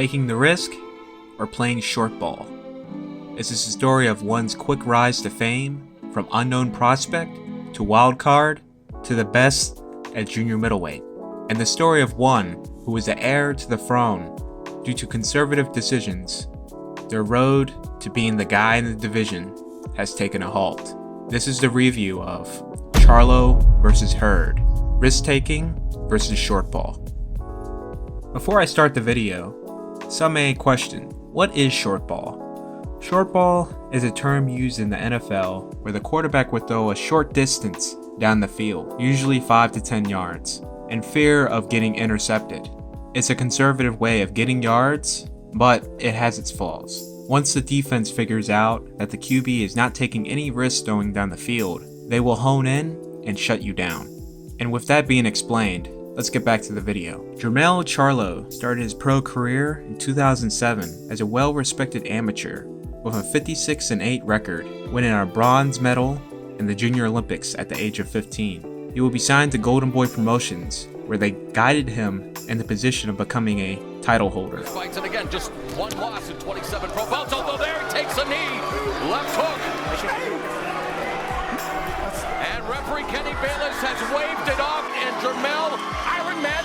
taking the risk, or playing short ball. This is the story of one's quick rise to fame, from unknown prospect to wild card to the best at junior middleweight, and the story of one who was the heir to the throne due to conservative decisions. Their road to being the guy in the division has taken a halt. This is the review of Charlo versus Hurd, risk-taking versus short ball. Before I start the video, some may question, what is short ball? Short ball is a term used in the NFL where the quarterback would throw a short distance down the field, usually 5 to 10 yards, in fear of getting intercepted. It's a conservative way of getting yards, but it has its flaws. Once the defense figures out that the QB is not taking any risk throwing down the field, they will hone in and shut you down. And with that being explained, let's get back to the video. Jermell Charlo started his pro career in 2007 as a well-respected amateur with a 56-8 record, winning a bronze medal in the Junior Olympics at the age of 15. He will be signed to Golden Boy Promotions, where they guided him in the position of becoming a title holder. Fights it again, just one loss in 27 pro bouts, although there he takes a knee, left hook. And referee Kenny Bayless has waved it off, and Jermell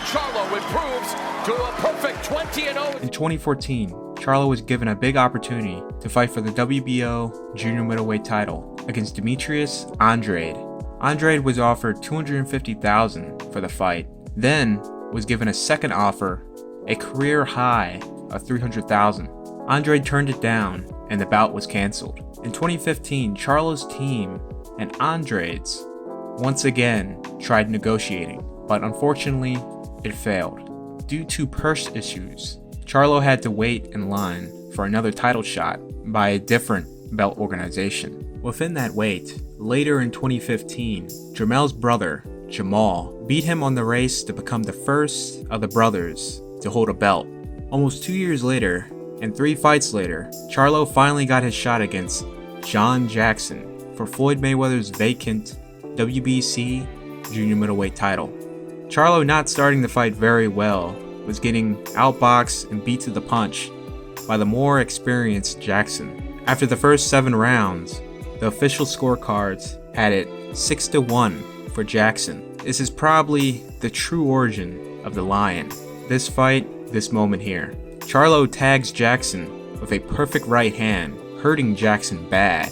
Charlo improves to a perfect 20-0. In 2014, Charlo was given a big opportunity to fight for the WBO junior middleweight title against Demetrius Andrade. Andrade was offered $250,000 for the fight, then was given a second offer, a career high of $300,000. Andrade turned it down and the bout was canceled. In 2015, Charlo's team and Andrade's once again tried negotiating, but unfortunately it failed. Due to purse issues, Charlo had to wait in line for another title shot by a different belt organization. Within that wait, later in 2015, Jermell's brother, Jermall, beat him on the race to become the first of the brothers to hold a belt. Almost 2 years later, and 3 fights later, Charlo finally got his shot against John Jackson for Floyd Mayweather's vacant WBC junior middleweight title. Charlo, not starting the fight very well, was getting outboxed and beat to the punch by the more experienced Jackson. After the first 7 rounds, the official scorecards had it 6-1 for Jackson. This is probably the true origin of the Lion. This fight, this moment here. Charlo tags Jackson with a perfect right hand, hurting Jackson bad.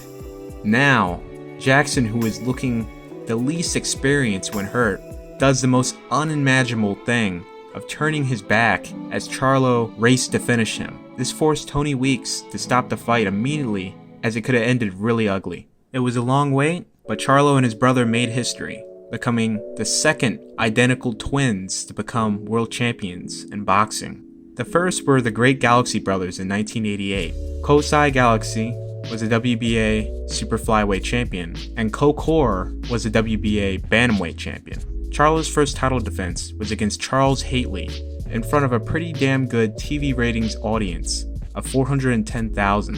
Now, Jackson, who is looking the least experienced when hurt, does the most unimaginable thing of turning his back as Charlo raced to finish him. This forced Tony Weeks to stop the fight immediately, as it could have ended really ugly. It was a long wait, but Charlo and his brother made history, becoming the second identical twins to become world champions in boxing. The first were the Great Galaxy brothers in 1988. Kosai Galaxy was a WBA super flyweight champion, and Kokor was a WBA bantamweight champion. Charlo's first title defense was against Charles Haitley in front of a pretty damn good TV ratings audience of 410,000.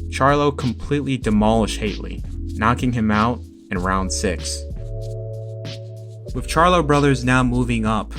Charlo completely demolished Haitley, knocking him out in round 6. With Charlo brothers now moving up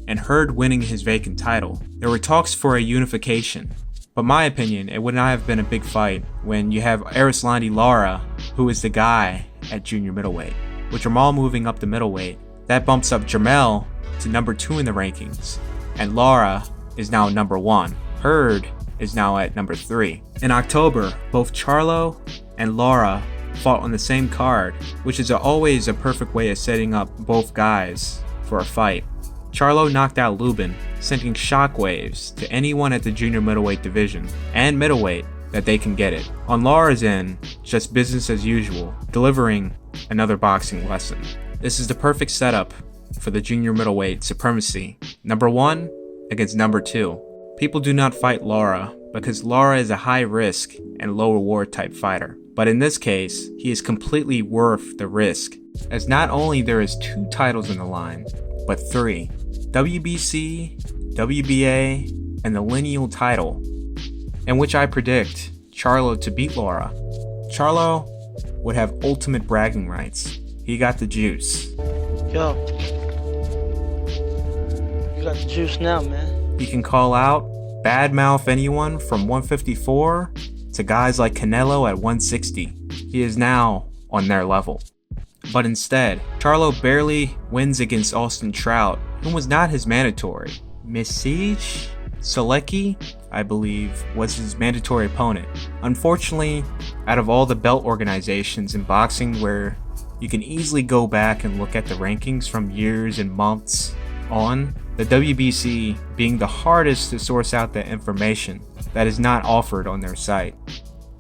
and Hurd winning his vacant title, there were talks for a unification. But my opinion, it would not have been a big fight when you have Arislandi Lara, who is the guy at junior middleweight. With Jermall moving up to middleweight, that bumps up Jermell to number 2 in the rankings, and Lara is now number 1. Hurd is now at number 3. In October, both Charlo and Lara fought on the same card, which is always a perfect way of setting up both guys for a fight. Charlo knocked out Lubin, sending shockwaves to anyone at the junior middleweight division and middleweight that they can get it. On Lara's end, just business as usual, delivering another boxing lesson. This is the perfect setup for the junior middleweight supremacy. Number 1 against number 2. People do not fight Lara because Lara is a high risk and low reward type fighter. But in this case, he is completely worth the risk, as not only there is 2 titles in the line, but 3. WBC, WBA, and the lineal title, in which I predict Charlo to beat Lara. Charlo would have ultimate bragging rights. He got the juice. Yo, you got the juice now, man. He can call out badmouth anyone from 154 to guys like Canelo at 160. He is now on their level. But instead, Charlo barely wins against Austin Trout, who was not his mandatory. Misic Solecki, I believe, was his mandatory opponent. Unfortunately, out of all the belt organizations in boxing where you can easily go back and look at the rankings from years and months on, the WBC being the hardest to source out the information that is not offered on their site.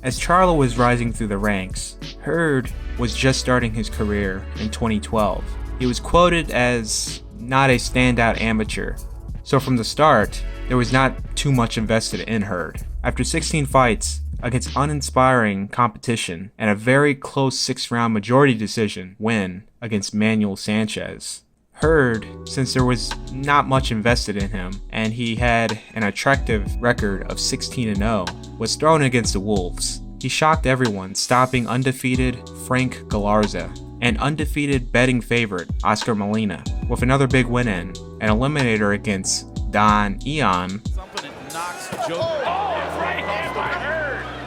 As Charlo was rising through the ranks, Hurd was just starting his career in 2012. He was quoted as not a standout amateur, so from the start, there was not too much invested in Hurd. After 16 fights against uninspiring competition and a very close 6-round majority decision win against Manuel Sanchez, Hurd, since there was not much invested in him and he had an attractive record of 16-0, was thrown against the Wolves. He shocked everyone, stopping undefeated Frank Galarza and undefeated betting favorite Oscar Molina with another big win in an eliminator against Don Ion.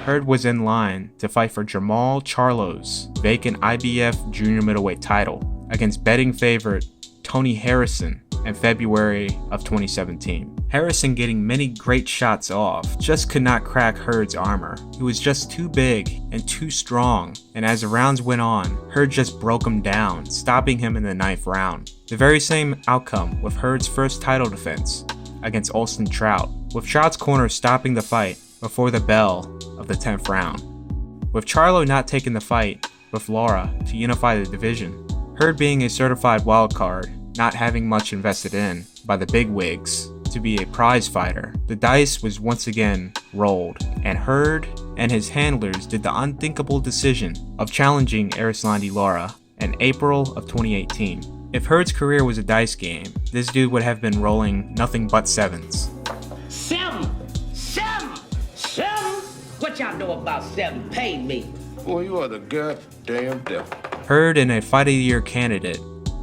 Hurd was in line to fight for Jermall Charlo's vacant IBF junior middleweight title against betting favorite Tony Harrison in February of 2017. Harrison, getting many great shots off, just could not crack Hurd's armor. He was just too big and too strong, and as the rounds went on, Hurd just broke him down, stopping him in the 9th round. The very same outcome with Hurd's first title defense against Austin Trout, with Trout's corner stopping the fight before the bell of the 10th round. With Charlo not taking the fight with Lara to unify the division, Hurd being a certified wildcard, not having much invested in by the bigwigs to be a prize fighter, the dice was once again rolled, and Hurd and his handlers did the unthinkable decision of challenging Erislandy Lara in April of 2018. If Hurd's career was a dice game, this dude would have been rolling nothing but 7s. 7! What y'all know about 7? Pay me. Boy, you are the goddamn devil. Hurd, in a Fight of the Year candidate,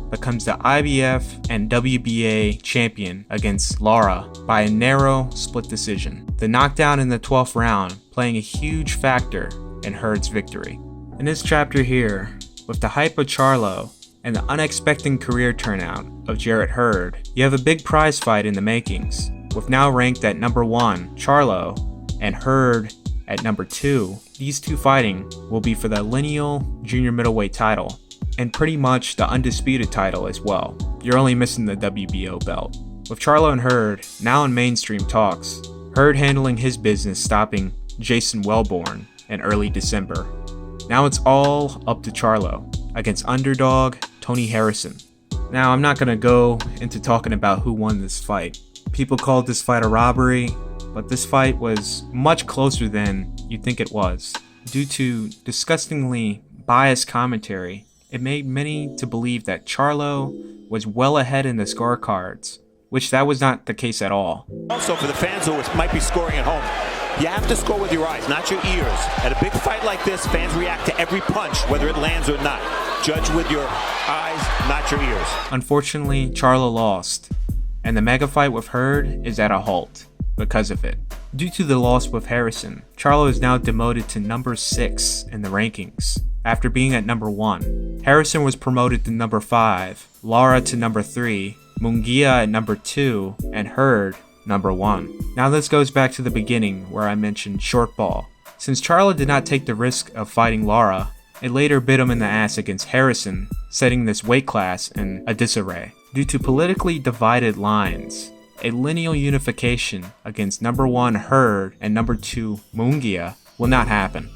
becomes the IBF and WBA champion against Lara by a narrow split decision. The knockdown in the 12th round playing a huge factor in Hurd's victory. In this chapter here, with the hype of Charlo and the unexpected career turnout of Jarrett Hurd, you have a big prize fight in the makings, with now ranked at number 1 Charlo and Hurd at number 2. These two fighting will be for the lineal junior middleweight title, and pretty much the undisputed title as well. You're only missing the WBO belt. With Charlo and Hurd now in mainstream talks, Hurd handling his business stopping Jason Wellborn in early December. Now it's all up to Charlo against underdog Tony Harrison. Now I'm not going to go into talking about who won this fight. People called this fight a robbery, but this fight was much closer than you'd think it was. Due to disgustingly biased commentary, it made many to believe that Charlo was well ahead in the scorecards, which that was not the case at all. Also, for the fans who might be scoring at home, you have to score with your eyes, not your ears. At a big fight like this, fans react to every punch, whether it lands or not. Judge with your eyes, not your ears. Unfortunately, Charlo lost, and the mega fight with Hurd is at a halt because of it. Due to the loss with Harrison, Charlo is now demoted to number 6 in the rankings after being at number 1. Harrison was promoted to number 5, Lara to number 3, Munguia at number 2, and Hurd number 1. Now this goes back to the beginning where I mentioned short ball. Since Charlo did not take the risk of fighting Lara, it later bit him in the ass against Harrison, setting this weight class in a disarray. Due to politically divided lines, a lineal unification against number 1 Hurd and number 2 Munguia will not happen.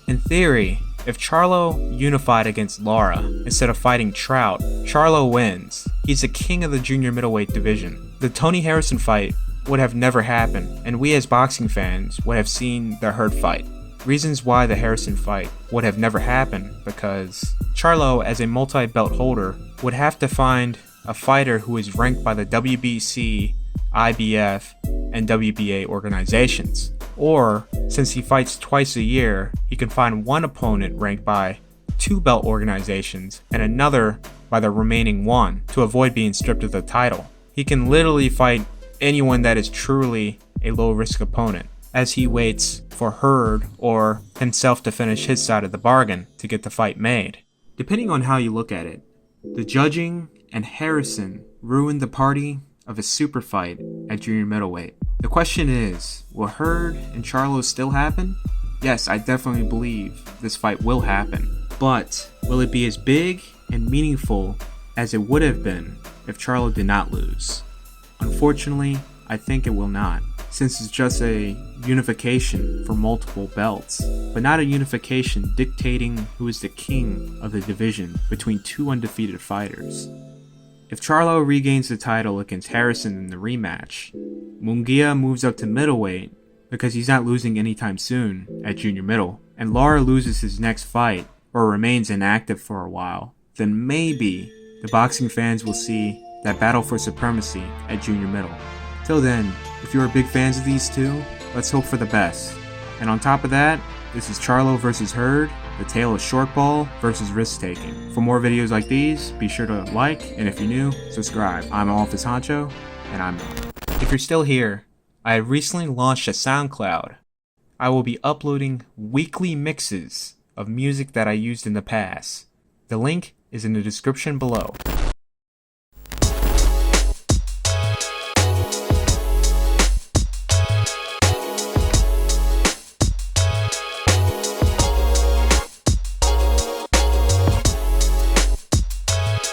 In theory, if Charlo unified against Lara instead of fighting Trout, Charlo wins. He's the king of the junior middleweight division. The Tony Harrison fight would have never happened, and we as boxing fans would have seen the Hurd fight. Reasons why the Harrison fight would have never happened, because Charlo, as a multi-belt holder, would have to find a fighter who is ranked by the WBC, IBF, and WBA organizations. Or, since he fights twice a year, he can find one opponent ranked by 2 belt organizations and another by the remaining 1 to avoid being stripped of the title. He can literally fight anyone that is truly a low-risk opponent, as he waits for Hurd or himself to finish his side of the bargain to get the fight made. Depending on how you look at it, the judging and Harrison ruined the party of a super fight at junior middleweight. The question is, will Hurd and Charlo still happen? Yes, I definitely believe this fight will happen, but will it be as big and meaningful as it would have been if Charlo did not lose? Unfortunately, I think it will not, since it's just a unification for multiple belts, but not a unification dictating who is the king of the division between two undefeated fighters. If Charlo regains the title against Harrison in the rematch, Munguia moves up to middleweight because he's not losing anytime soon at junior middle, and Lara loses his next fight or remains inactive for a while, then maybe the boxing fans will see that battle for supremacy at junior middle. Till then, if you are big fans of these two, let's hope for the best. And on top of that, this is Charlo versus Hurd, the tale of short ball versus risk taking. For more videos like these, be sure to like, and if you're new, subscribe. I'm Office Honcho, and I'm out. If you're still here, I have recently launched a SoundCloud. I will be uploading weekly mixes of music that I used in the past. The link is in the description below.